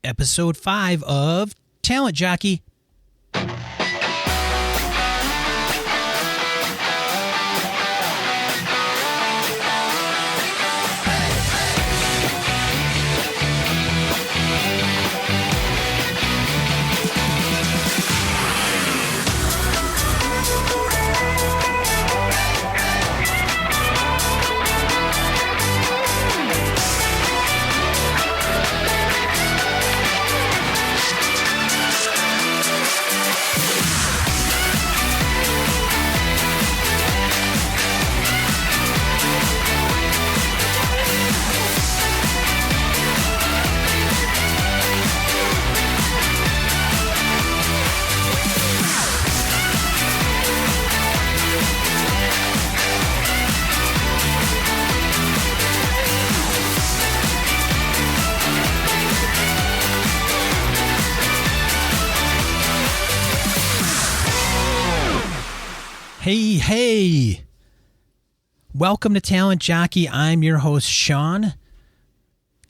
episode 5 of Talent Jockey. Hey. Welcome to Talent Jockey. I'm your host, Sean.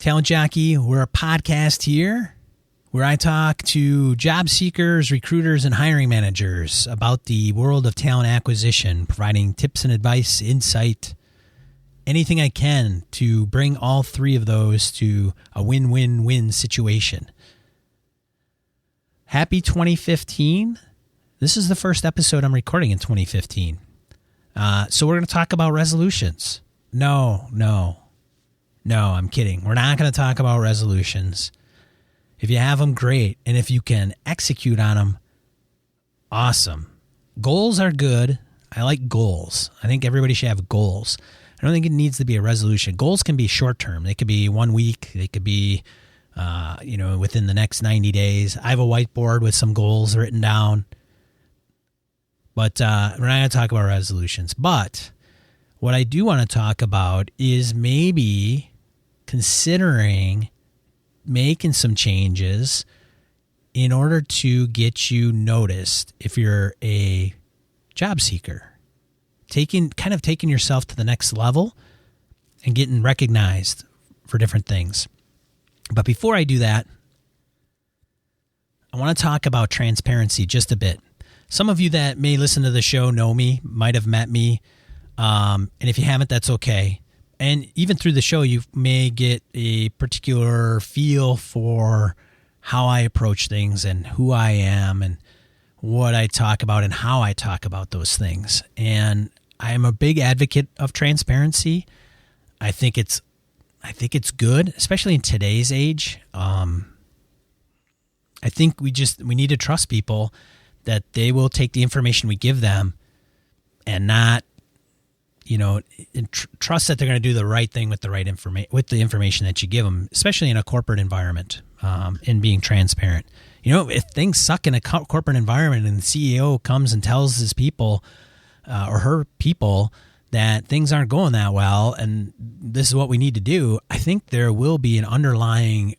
Talent Jockey, we're a podcast here where I talk to job seekers, recruiters, and hiring managers about the world of talent acquisition, providing tips and advice, insight, anything I can to bring all three of those to a win-win-win situation. Happy 2015. This is the first episode I'm recording in 2015. So we're going to talk about resolutions. No, I'm kidding. We're not going to talk about resolutions. If you have them, great. And if you can execute on them, awesome. Goals are good. I like goals. I think everybody should have goals. I don't think it needs to be a resolution. Goals can be short-term. They could be 1 week. They could be, within the next 90 days. I have a whiteboard with some goals written down. But we're not going to talk about resolutions. But what I do want to talk about is maybe considering making some changes in order to get you noticed if you're a job seeker. Taking yourself to the next level and getting recognized for different things. But before I do that, I want to talk about transparency just a bit. Some of you that may listen to the show know me, might have met me. And if you haven't, that's okay. And even through the show, you may get a particular feel for how I approach things and who I am and what I talk about and how I talk about those things. And I am a big advocate of transparency. I think it's good, especially in today's age. I think we need to trust people that they will take the information we give them and not, trust that they're going to do the right thing with the right with the information that you give them, especially in a corporate environment, and being transparent. If things suck in a corporate environment and the CEO comes and tells his people or her people that things aren't going that well and this is what we need to do, I think there will be an underlying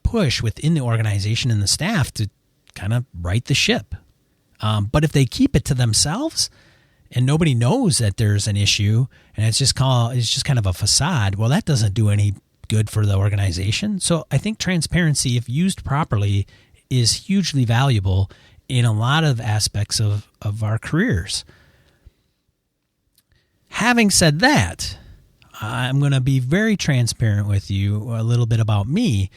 push within the organization and the staff to kind of right the ship. But if they keep it to themselves and nobody knows that there's an issue and it's just kind of a facade, well, that doesn't do any good for the organization. So I think transparency, if used properly, is hugely valuable in a lot of aspects of our careers. Having said that, I'm going to be very transparent with you a little bit about me.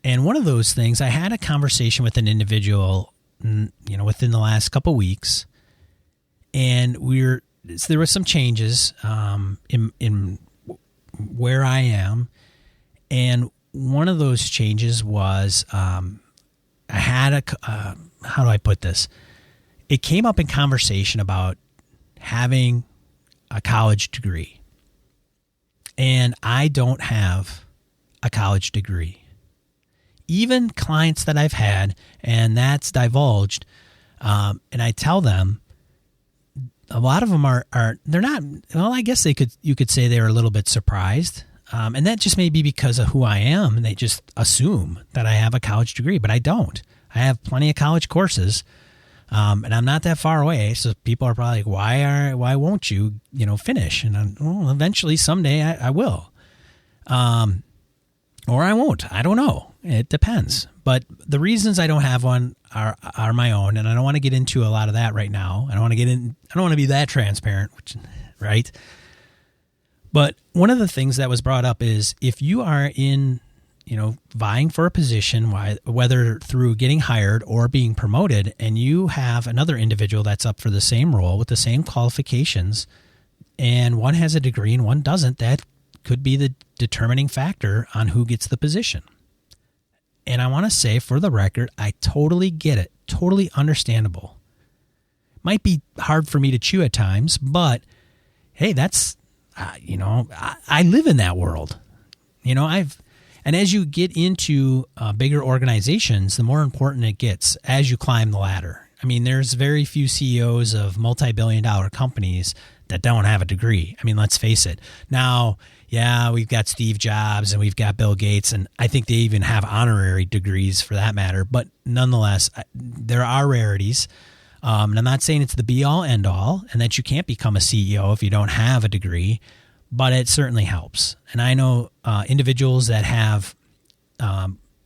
And one of those things, I had a conversation with an individual within the last couple of weeks, and there were some changes in where I am, and one of those changes was I had how do I put this? It came up in conversation about having a college degree, and I don't have a college degree. Even clients that I've had, and that's divulged, and I tell them, a lot of them they're not, well, I guess you could say they were a little bit surprised. And that just may be because of who I am, and they just assume that I have a college degree, but I don't. I have plenty of college courses, and I'm not that far away. So people are probably like, why won't you, finish? And eventually someday I will. Or I won't. I don't know. It depends. But the reasons I don't have one are my own, and I don't want to get into a lot of that right now. I don't want to be that transparent, right? But one of the things that was brought up is if you are in, vying for a position, whether through getting hired or being promoted, and you have another individual that's up for the same role with the same qualifications, and one has a degree and one doesn't, that could be the determining factor on who gets the position. And I want to say, for the record, I totally get it. Totally understandable. Might be hard for me to chew at times, but hey, that's, I live in that world. And as you get into bigger organizations, the more important it gets as you climb the ladder. I mean, there's very few CEOs of multi-billion-dollar companies that don't have a degree. I mean, let's face it. Now, yeah, we've got Steve Jobs and we've got Bill Gates, and I think they even have honorary degrees for that matter. But nonetheless, there are rarities. And I'm not saying it's the be-all, end-all, and that you can't become a CEO if you don't have a degree, but it certainly helps. And I know individuals that have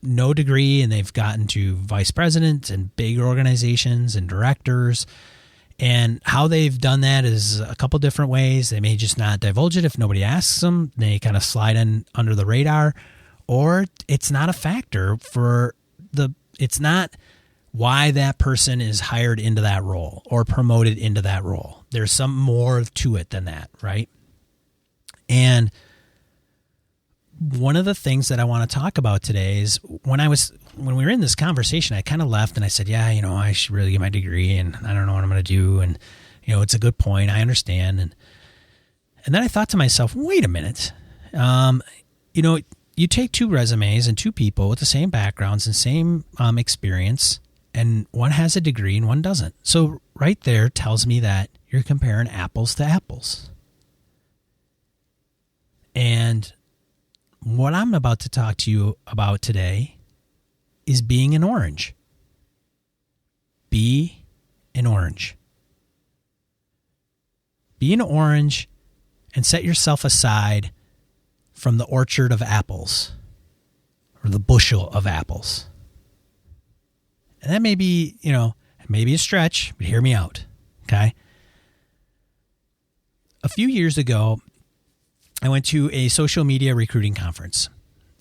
no degree and they've gotten to vice presidents and big organizations and directors. And how they've done that is a couple different ways. They may just not divulge it if nobody asks them. They kind of slide in under the radar, or it's not a factor it's not why that person is hired into that role or promoted into that role. There's some more to it than that, right? And one of the things that I want to talk about today is when we were in this conversation, I kind of left and I said, yeah, I should really get my degree and I don't know what I'm going to do. And, it's a good point. I understand. And then I thought to myself, wait a minute. You take two resumes and two people with the same backgrounds and same experience, and one has a degree and one doesn't. So right there tells me that you're comparing apples to apples. And what I'm about to talk to you about today is being an orange. Be an orange. Be an orange and set yourself aside from the orchard of apples or the bushel of apples. And that may be, maybe a stretch, but hear me out, okay? A few years ago, I went to a social media recruiting conference.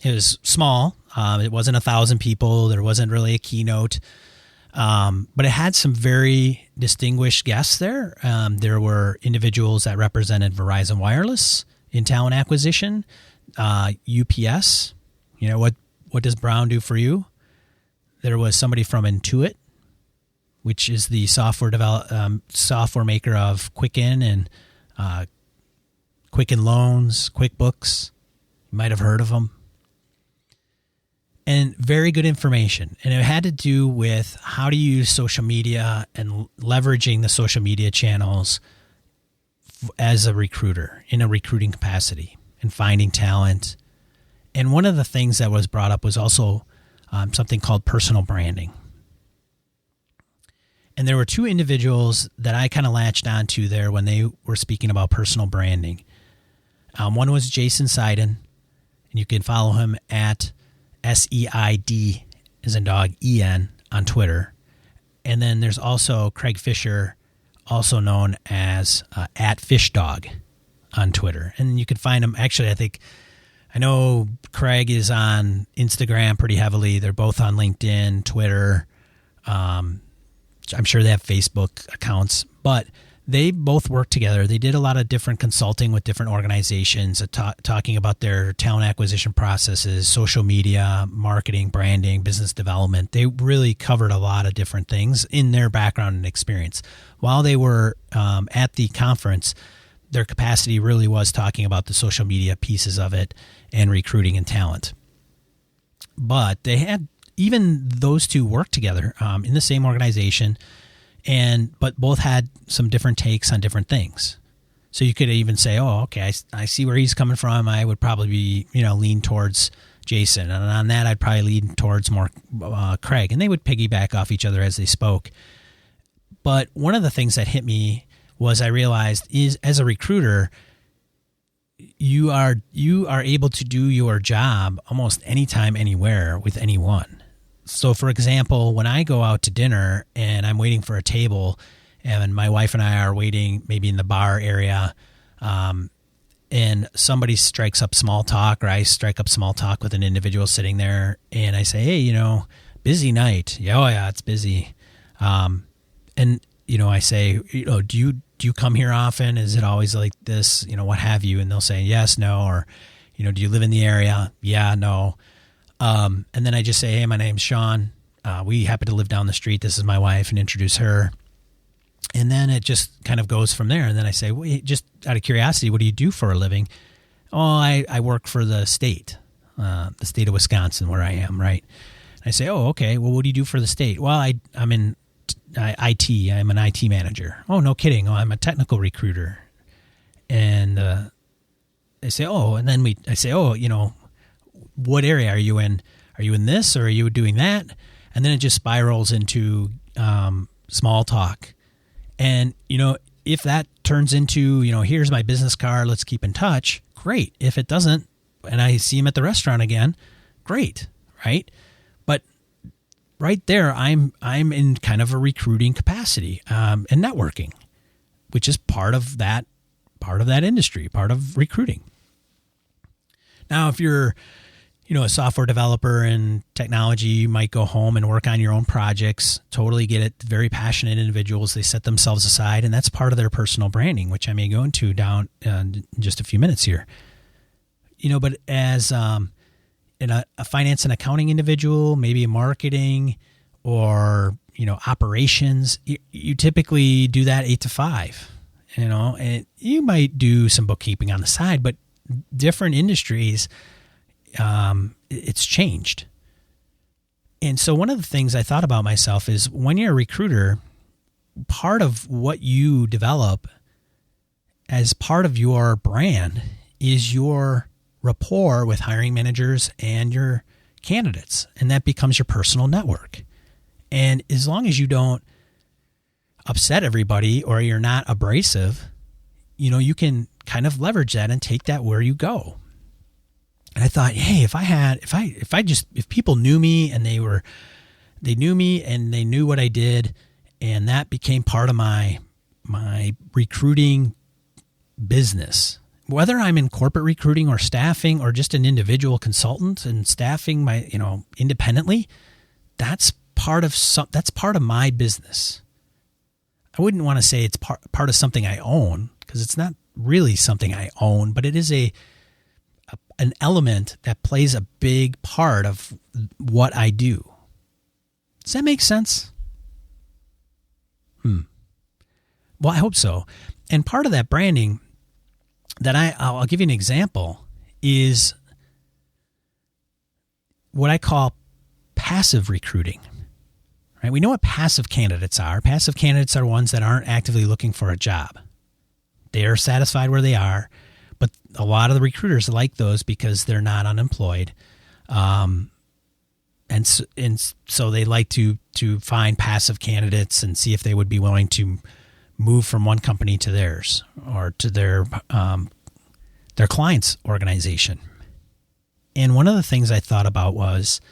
It was small. It wasn't 1,000 people. There wasn't really a keynote. But it had some very distinguished guests there. There were individuals that represented Verizon Wireless in talent acquisition, UPS. What does Brown do for you? There was somebody from Intuit, which is the software maker of Quicken and Quicken Loans, QuickBooks. You might have heard of them. And very good information. And it had to do with how to use social media and leveraging the social media channels as a recruiter in a recruiting capacity and finding talent. And one of the things that was brought up was also something called personal branding. And there were two individuals that I kind of latched onto there when they were speaking about personal branding. One was Jason Seiden, and you can follow him at SEID as in dog EN on Twitter. And then there's also Craig Fisher, also known as at FishDog on Twitter. And you can find him. Actually, I know Craig is on Instagram pretty heavily. They're both on LinkedIn, Twitter. I'm sure they have Facebook accounts, but they both work together. They did a lot of different consulting with different organizations, talking about their talent acquisition processes, social media, marketing, branding, business development. They really covered a lot of different things in their background and experience. While they were at the conference, their capacity really was talking about the social media pieces of it and recruiting and talent. But they had even those two work together in the same organization, but both had some different takes on different things. So you could even say, oh, okay, I see where he's coming from. I would probably be, lean towards Jason. And on that, I'd probably lean towards more Craig. And they would piggyback off each other as they spoke. But one of the things that hit me was I realized is as a recruiter, you are able to do your job almost anytime, anywhere with anyone. So, for example, when I go out to dinner and I'm waiting for a table, and my wife and I are waiting maybe in the bar area, and somebody strikes up small talk, or I strike up small talk with an individual sitting there, and I say, hey, busy night. Yeah, oh yeah, it's busy. And I say, do you come here often? Is it always like this? What have you? And they'll say yes, no, or do you live in the area? Yeah, no. And then I just say, hey, my name's Sean. We happen to live down the street. This is my wife, and introduce her. And then it just kind of goes from there. And then I say, well, just out of curiosity, what do you do for a living? Oh, I work for the state of Wisconsin, where I am, right? And I say, oh, okay. Well, what do you do for the state? Well, I'm in IT. I'm an IT manager. Oh, no kidding. Oh, I'm a technical recruiter. And they say, oh, and then I say, oh, what area are you in? Are you in this, or are you doing that? And then it just spirals into small talk. And, if that turns into, here's my business card, let's keep in touch, great. If it doesn't, and I see him at the restaurant again, great, right? But right there, I'm in kind of a recruiting capacity and networking, which is part of that industry, part of recruiting. Now, if you're a software developer in technology, you might go home and work on your own projects, totally get it. Very passionate individuals, they set themselves aside, and that's part of their personal branding, which I may go into down in just a few minutes here. But as in a finance and accounting individual, maybe marketing or, operations, you typically do that 8 to 5, and you might do some bookkeeping on the side, but different industries, it's changed. And so one of the things I thought about myself is when you're a recruiter, part of what you develop as part of your brand is your rapport with hiring managers and your candidates. And that becomes your personal network. And as long as you don't upset everybody or you're not abrasive, you can kind of leverage that and take that where you go. And I thought, hey, if people knew me and they knew me and they knew what I did, and that became part of my recruiting business, whether I'm in corporate recruiting or staffing or just an individual consultant and staffing independently, that's part of my business. I wouldn't want to say it's part of something I own, because it's not really something I own, but it is an element that plays a big part of what I do. Does that make sense? Well, I hope so. And part of that branding that I'll give you an example is what I call passive recruiting. Right? We know what passive candidates are. Passive candidates are ones that aren't actively looking for a job. They are satisfied where they are. But a lot of the recruiters like those because they're not unemployed. And so they like to find passive candidates and see if they would be willing to move from one company to theirs or to their client's organization. And one of the things I thought about was,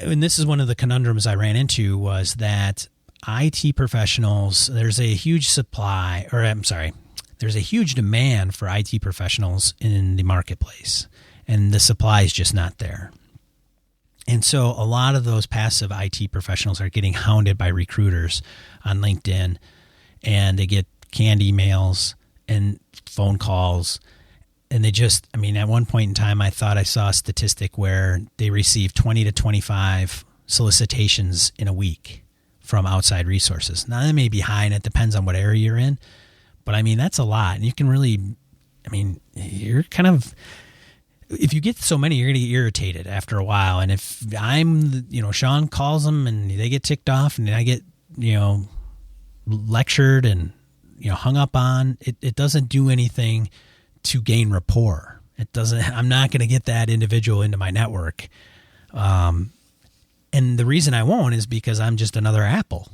and this is one of the conundrums I ran into, was that IT professionals, there's a huge demand for IT professionals in the marketplace, and the supply is just not there. And so a lot of those passive IT professionals are getting hounded by recruiters on LinkedIn, and they get canned emails and phone calls. And at one point in time, I thought I saw a statistic where they receive 20 to 25 solicitations in a week from outside resources. Now, that may be high, and it depends on what area you're in. But that's a lot. And you can really, you're kind of, if you get so many, you're going to get irritated after a while. And if Sean calls them and they get ticked off and I get, lectured and, hung up on, it doesn't do anything to gain rapport. I'm not going to get that individual into my network. And the reason I won't is because I'm just another Apple.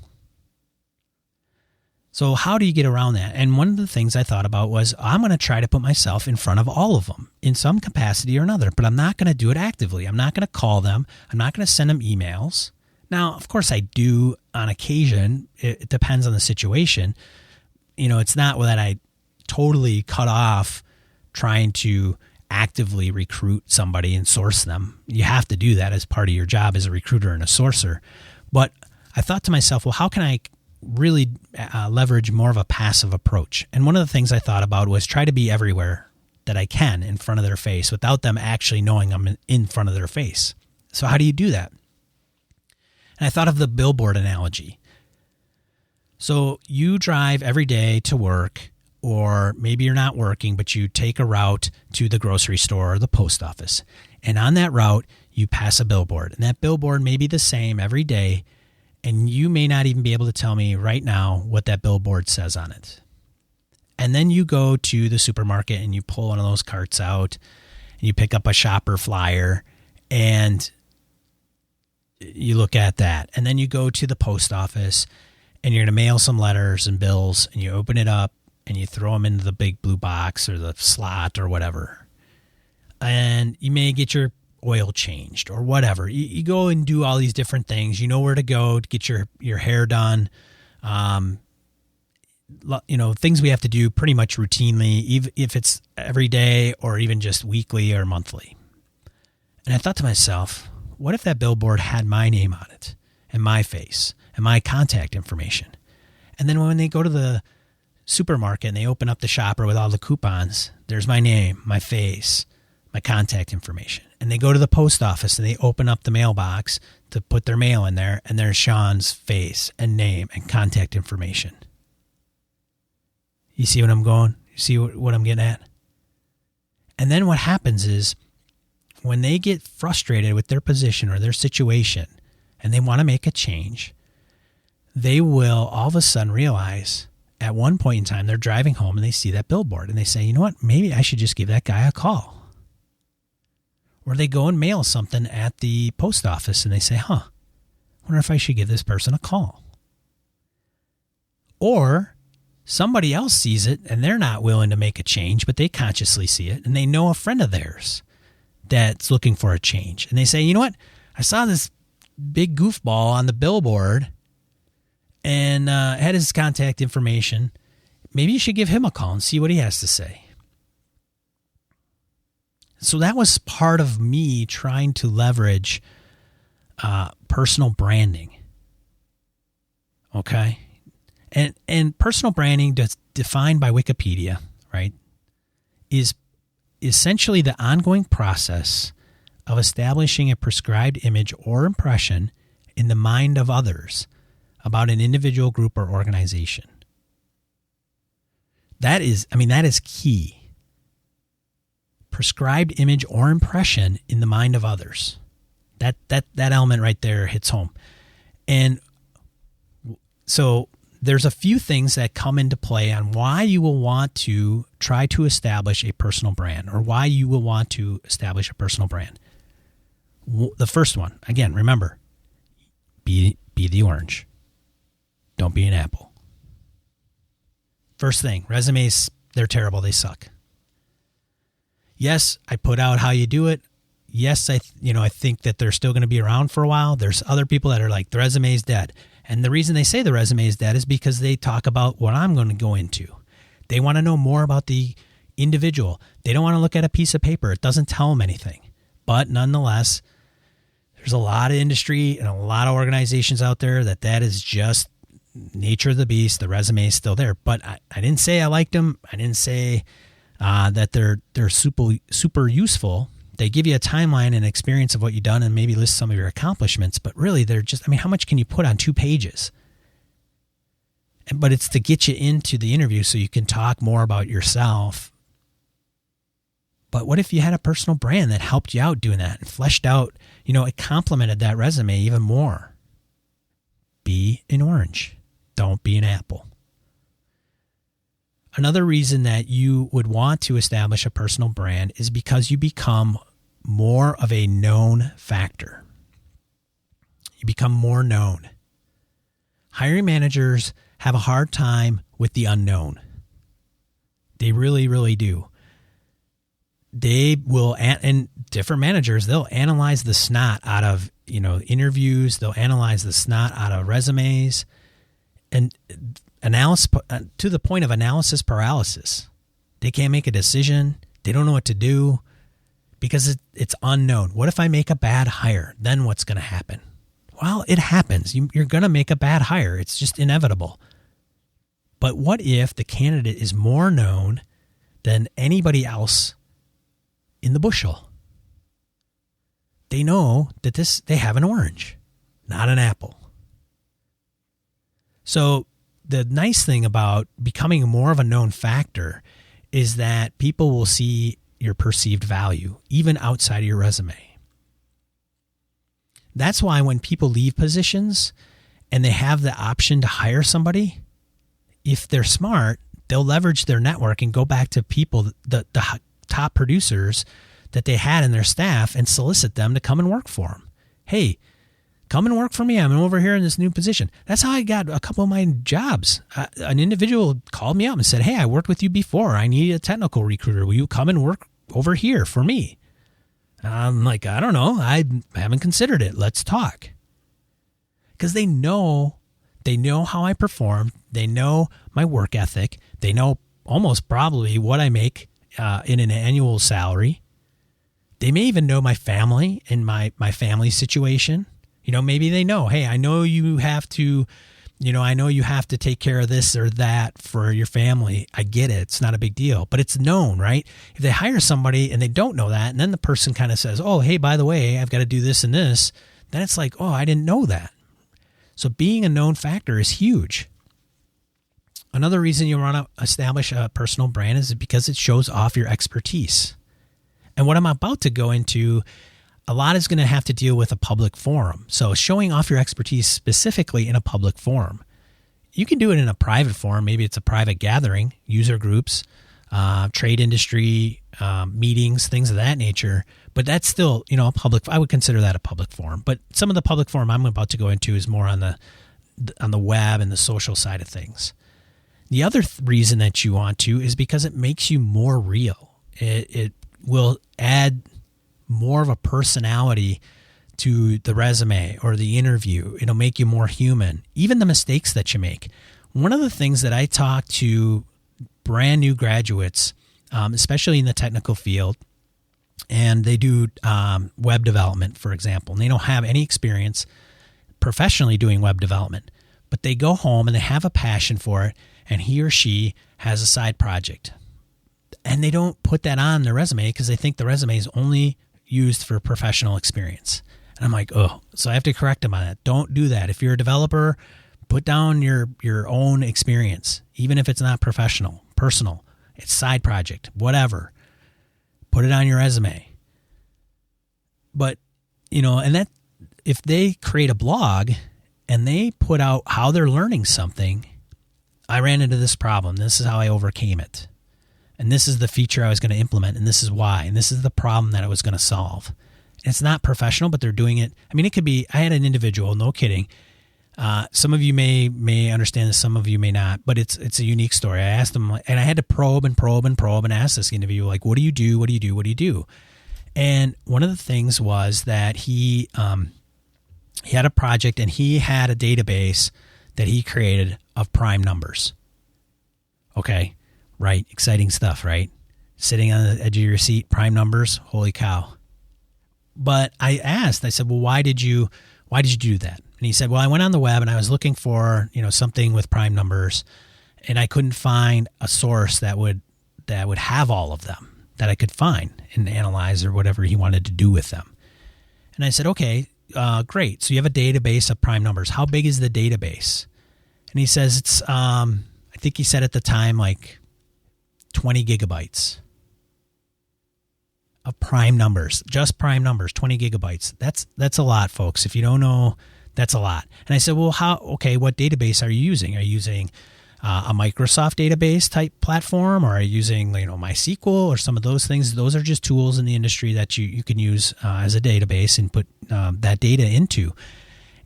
So how do you get around that? And one of the things I thought about was I'm going to try to put myself in front of all of them in some capacity or another, but I'm not going to do it actively. I'm not going to call them. I'm not going to send them emails. Now, of course, I do on occasion. It depends on the situation. It's not that I totally cut off trying to actively recruit somebody and source them. You have to do that as part of your job as a recruiter and a sourcer. But I thought to myself, well, how can I really leverage more of a passive approach? And one of the things I thought about was try to be everywhere that I can in front of their face without them actually knowing I'm in front of their face. So how do you do that? And I thought of the billboard analogy. So you drive every day to work, or maybe you're not working, but you take a route to the grocery store or the post office. And on that route, you pass a billboard. And that billboard may be the same every day, and you may not even be able to tell me right now what that billboard says on it. And then you go to the supermarket and you pull one of those carts out and you pick up a shopper flyer and you look at that. And then you go to the post office and you're going to mail some letters and bills, and you open it up and you throw them into the big blue box or the slot or whatever. And you may get your oil changed or whatever. You go and do all these different things. You know where to go to get your hair done. Things we have to do pretty much routinely, even if it's every day or even just weekly or monthly. And I thought to myself, what if that billboard had my name on it and my face and my contact information? And then when they go to the supermarket and they open up the shopper with all the coupons, there's my name, my face, my contact information. And they go to the post office and they open up the mailbox to put their mail in there, and there's Sean's face and name and contact information. You see what I'm going? You see what I'm getting at? And then what happens is when they get frustrated with their position or their situation and they want to make a change, they will all of a sudden realize at one point in time they're driving home and they see that billboard and they say, you know what, maybe I should just give that guy a call. Or they go and mail something at the post office and they say, I wonder if I should give this person a call. Or somebody else sees it and they're not willing to make a change, but they consciously see it and they know a friend of theirs that's looking for a change. And they say, you know what, I saw this big goofball on the billboard and had his contact information. Maybe you should give him a call and see what he has to say. So that was part of me trying to leverage personal branding. Okay? And personal branding, defined by Wikipedia, right, is essentially the ongoing process of establishing a prescribed image or impression in the mind of others about an individual, group, or organization. That is key. Prescribed image or impression in the mind of others. That element right there hits home. And so there's a few things that come into play on why you will want to try to establish a personal brand, or why you will want to establish a personal brand. The first one, again, remember, be the orange. Don't be an apple. First thing, resumes, they're terrible. They suck. Yes, I put out how you do it. Yes, I think that they're still going to be around for a while. There's other people that are like, the resume is dead. And the reason they say the resume is dead is because they talk about what I'm going to go into. They want to know more about the individual. They don't want to look at a piece of paper. It doesn't tell them anything. But nonetheless, there's a lot of industry and a lot of organizations out there that is just nature of the beast. The resume is still there. But I didn't say I liked them. I didn't say that they're super useful. They give you a timeline and experience of what you've done and maybe list some of your accomplishments, but really they're just, how much can you put on 2 pages? But it's to get you into the interview so you can talk more about yourself. But what if you had a personal brand that helped you out doing that and fleshed out, it complemented that resume even more? Be an orange. Don't be an apple. Another reason that you would want to establish a personal brand is because you become more of a known factor. You become more known. Hiring managers have a hard time with the unknown. They really, really do. They will, and different managers, they'll analyze the snot out of, interviews. They'll analyze the snot out of resumes, and analysis to the point of analysis paralysis. They can't make a decision. They don't know what to do because it's unknown. What if I make a bad hire? Then what's going to happen? Well, it happens. You're going to make a bad hire. It's just inevitable. But what if the candidate is more known than anybody else in the bushel? They know that they have an orange, not an apple. So the nice thing about becoming more of a known factor is that people will see your perceived value, even outside of your resume. That's why when people leave positions and they have the option to hire somebody, if they're smart, they'll leverage their network and go back to people, the top producers that they had in their staff, and solicit them to come and work for them. Hey, come and work for me. I'm over here in this new position. That's how I got a couple of my jobs. An individual called me up and said, hey, I worked with you before. I need a technical recruiter. Will you come and work over here for me? I'm like, I don't know. I haven't considered it. Let's talk. Because they know how I perform. They know my work ethic. They know almost probably what I make in an annual salary. They may even know my family and my family situation. Maybe they know, hey, I know you have to take care of this or that for your family. I get it. It's not a big deal, but it's known, right? If they hire somebody and they don't know that, and then the person kind of says, oh, hey, by the way, I've got to do this and this, then it's like, oh, I didn't know that. So being a known factor is huge. Another reason you want to establish a personal brand is because it shows off your expertise. And what I'm about to go into, a lot is going to have to deal with a public forum. So showing off your expertise specifically in a public forum. You can do it in a private forum. Maybe it's a private gathering, user groups, trade industry, meetings, things of that nature. But that's still, a public. I would consider that a public forum. But some of the public forum I'm about to go into is more on the web and the social side of things. The other reason that you want to is because it makes you more real. It will add more of a personality to the resume or the interview. It'll make you more human. Even the mistakes that you make. One of the things that I talk to brand new graduates, especially in the technical field, and they do web development, for example, and they don't have any experience professionally doing web development, but they go home and they have a passion for it, and he or she has a side project. And they don't put that on their resume because they think the resume is only used for professional experience. And I'm like, oh, so I have to correct them on that. Don't do that. If you're a developer, put down your own experience, even if it's not professional, personal, it's side project, whatever. Put it on your resume. But, and that if they create a blog and they put out how they're learning something, I ran into this problem. This is how I overcame it. And this is the feature I was going to implement, and this is why, and this is the problem that I was going to solve. And it's not professional, but they're doing it. I mean, it could be, I had an individual, no kidding. Some of you may understand this, some of you may not, but it's a unique story. I asked them, and I had to probe and ask this individual, like, what do you do? What do you do? What do you do? And one of the things was that he had a project, and he had a database that he created of prime numbers. Okay. Right. Exciting stuff, right? Sitting on the edge of your seat, prime numbers. Holy cow. But I said, well, why did you do that? And he said, well, I went on the web and I was looking for, something with prime numbers, and I couldn't find a source that would have all of them that I could find and analyze or whatever he wanted to do with them. And I said, okay, great. So you have a database of prime numbers. How big is the database? And he says, it's, I think he said at the time, like 20 gigabytes of prime numbers, just prime numbers, 20 gigabytes. That's a lot, folks. If you don't know, that's a lot. And I said, well, what database are you using? Are you using a Microsoft database type platform, or are you using, MySQL or some of those things? Those are just tools in the industry that you can use as a database and put that data into.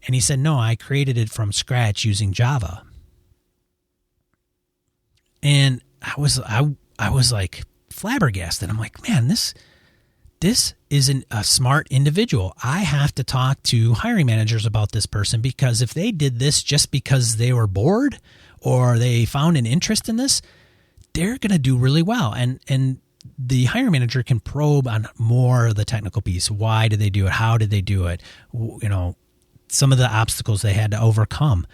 And he said, no, I created it from scratch using Java. And I was like flabbergasted. I'm like, man, this isn't a smart individual. I have to talk to hiring managers about this person, because if they did this just because they were bored or they found an interest in this, they're going to do really well. And the hiring manager can probe on more of the technical piece. Why did they do it? How did they do it? You know, some of the obstacles they had to overcome.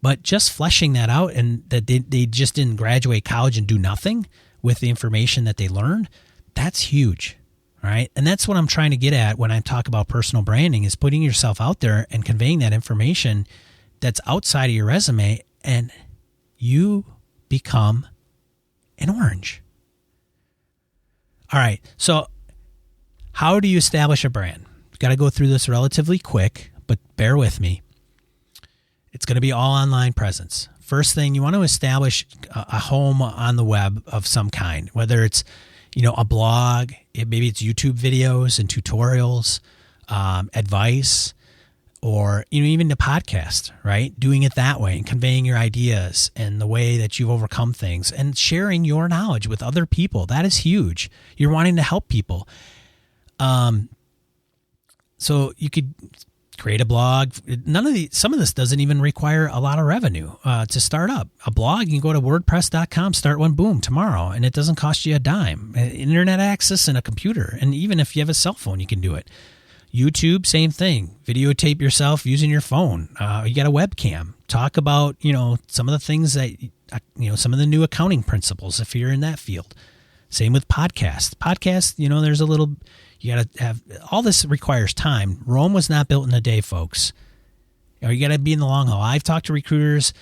But just fleshing that out, and that they just didn't graduate college and do nothing with the information that they learned, that's huge. All right. And that's what I'm trying to get at when I talk about personal branding, is putting yourself out there and conveying that information that's outside of your resume, and you become an orange. All right. So how do you establish a brand? You've got to go through this relatively quick, but bear with me. It's going to be all online presence. First thing, you want to establish a home on the web of some kind, whether it's, you know, a blog, maybe it's YouTube videos and tutorials, advice, or, you know, even a podcast, right? Doing it that way and conveying your ideas and the way that you've overcome things and sharing your knowledge with other people. That is huge. You're wanting to help people. So you could create a blog. Some of this doesn't even require a lot of revenue to start up. A blog, you can go to wordpress.com, start one, boom, tomorrow, and it doesn't cost you a dime. Internet access and a computer, and even if you have a cell phone, you can do it. YouTube, same thing. Videotape yourself using your phone. You got a webcam. Talk about, you know, some of the things that, you know, some of the new accounting principles if you're in that field. Same with podcasts. Podcasts, you know, there's a little, you got to have, all this requires time. Rome was not built in a day, folks. You got to be in the long haul. I've talked to recruiters,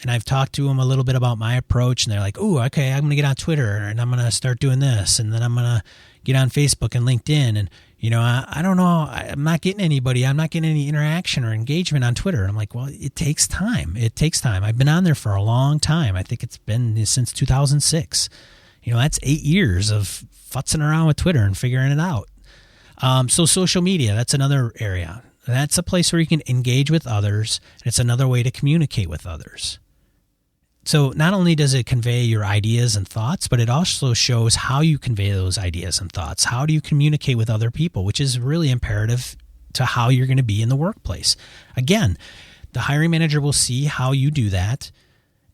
and I've talked to them a little bit about my approach, and they're like, oh, okay, I'm going to get on Twitter, and I'm going to start doing this, and then I'm going to get on Facebook and LinkedIn, and, you know, I don't know, I'm not getting anybody. I'm not getting any interaction or engagement on Twitter. I'm like, well, it takes time. It takes time. I've been on there for a long time. I think it's been since 2006. You know, that's 8 years of futzing around with Twitter and figuring it out. So social media, that's another area. That's a place where you can engage with others. And it's another way to communicate with others. So not only does it convey your ideas and thoughts, but it also shows how you convey those ideas and thoughts. How do you communicate with other people, which is really imperative to how you're going to be in the workplace. Again, the hiring manager will see how you do that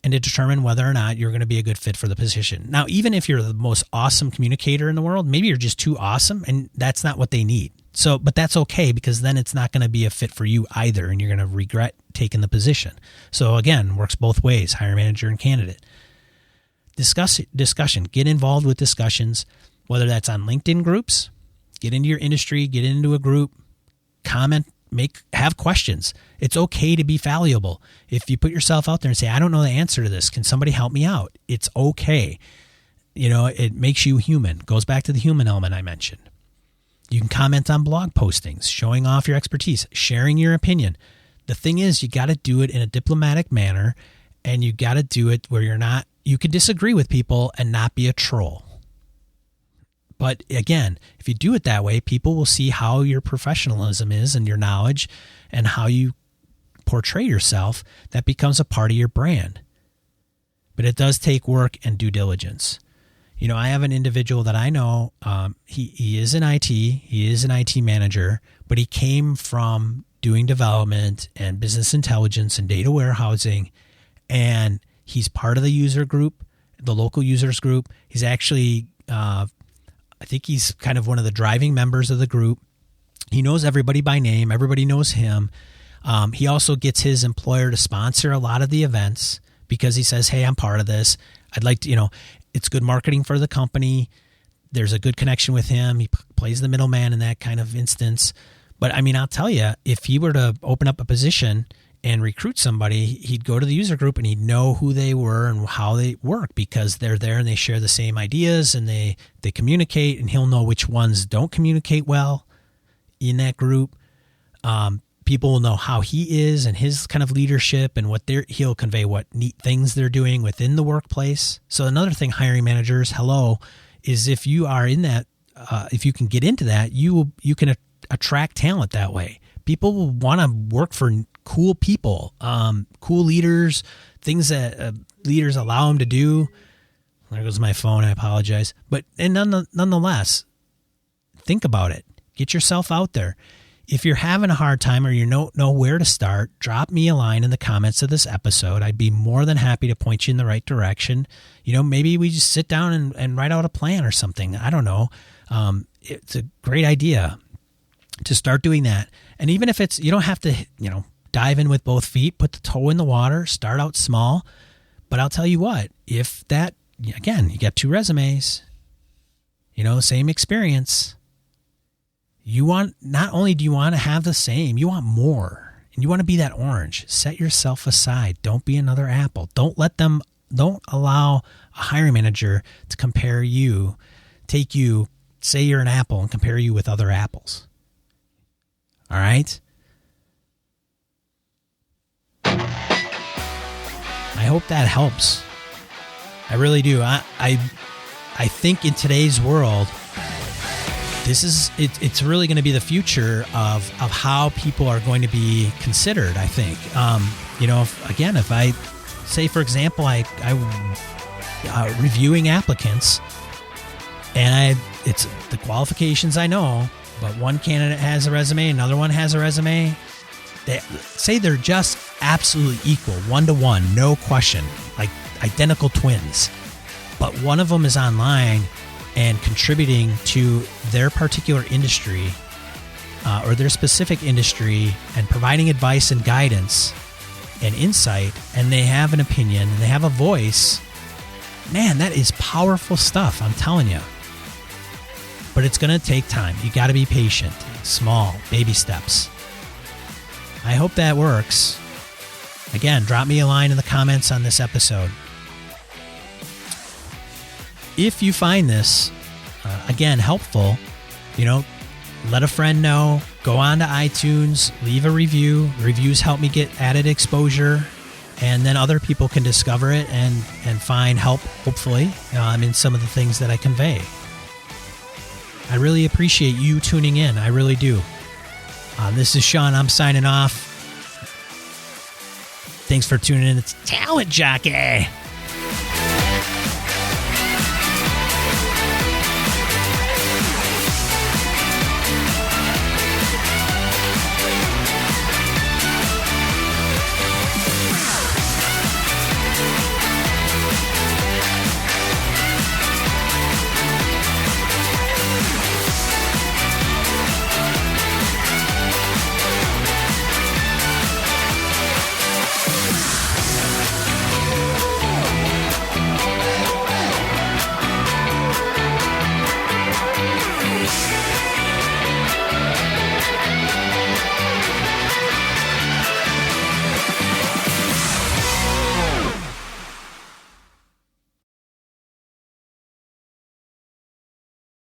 and to determine whether or not you're going to be a good fit for the position. Now, even if you're the most awesome communicator in the world, maybe you're just too awesome and that's not what they need. So, but that's okay, because then it's not going to be a fit for you either, and you're going to regret taking the position. So again, works both ways, hiring manager and candidate. Discussion. Get involved with discussions, whether that's on LinkedIn groups, get into your industry, get into a group, comment, have questions. It's okay to be fallible. If you put yourself out there and say, I don't know the answer to this, can somebody help me out? It's okay. You know, it makes you human. Goes back to the human element I mentioned. You can comment on blog postings, showing off your expertise, sharing your opinion. The thing is, you got to do it in a diplomatic manner, and you got to do it where you can disagree with people and not be a troll. But again, if you do it that way, people will see how your professionalism is and your knowledge and how you portray yourself. That becomes a part of your brand. But it does take work and due diligence. You know, I have an individual that I know, he is in IT, he is an IT manager, but he came from doing development and business intelligence and data warehousing, and he's part of the user group, the local users group. He's actually, I think he's kind of one of the driving members of the group. He knows everybody by name. Everybody knows him. He also gets his employer to sponsor a lot of the events because he says, hey, I'm part of this. I'd like to, you know, it's good marketing for the company. There's a good connection with him. He plays the middleman in that kind of instance. But I mean, I'll tell you, if he were to open up a position and recruit somebody, he'd go to the user group and he'd know who they were and how they work, because they're there and they share the same ideas and they communicate, and he'll know which ones don't communicate well in that group. People will know how he is and his kind of leadership and he'll convey what neat things they're doing within the workplace. So another thing, hiring managers, is if you are in that, if you can get into that, you can attract talent that way. People will want to work for cool people, cool leaders, things that leaders allow them to do. There goes my phone. I apologize. But nonetheless, think about it. Get yourself out there. If you're having a hard time or you don't know where to start, drop me a line in the comments of this episode. I'd be more than happy to point you in the right direction. Maybe we just sit down and write out a plan or something. I don't know. It's a great idea to start doing that. And even if you don't have to, dive in with both feet, put the toe in the water, start out small. But I'll tell you what, if that, again, you got 2 resumes, same experience. Not only do you want to have the same, you want more, and you want to be that orange. Set yourself aside. Don't be another apple. Don't allow a hiring manager to say you're an apple and compare you with other apples. All right. I hope that helps. I really do. I think in today's world, it's really going to be the future of how people are going to be considered, I think. If I say, for example, I reviewing applicants, and it's the qualifications I know, but one candidate has a resume, another one has a resume. They say they're just absolutely equal, 1-to-1, no question, like identical twins. But one of them is online and contributing to their particular industry or their specific industry and providing advice and guidance and insight, and they have an opinion and they have a voice. Man, that is powerful stuff, I'm telling you. But it's going to take time. You got to be patient. Small, baby steps. I hope that works. Again, drop me a line in the comments on this episode. If you find this, again, helpful, let a friend know. Go on to iTunes, leave a review. Reviews help me get added exposure, and then other people can discover it and find help, hopefully, in some of the things that I convey. I really appreciate you tuning in. I really do. This is Sean. I'm signing off. Thanks for tuning in. It's Talent Jockey.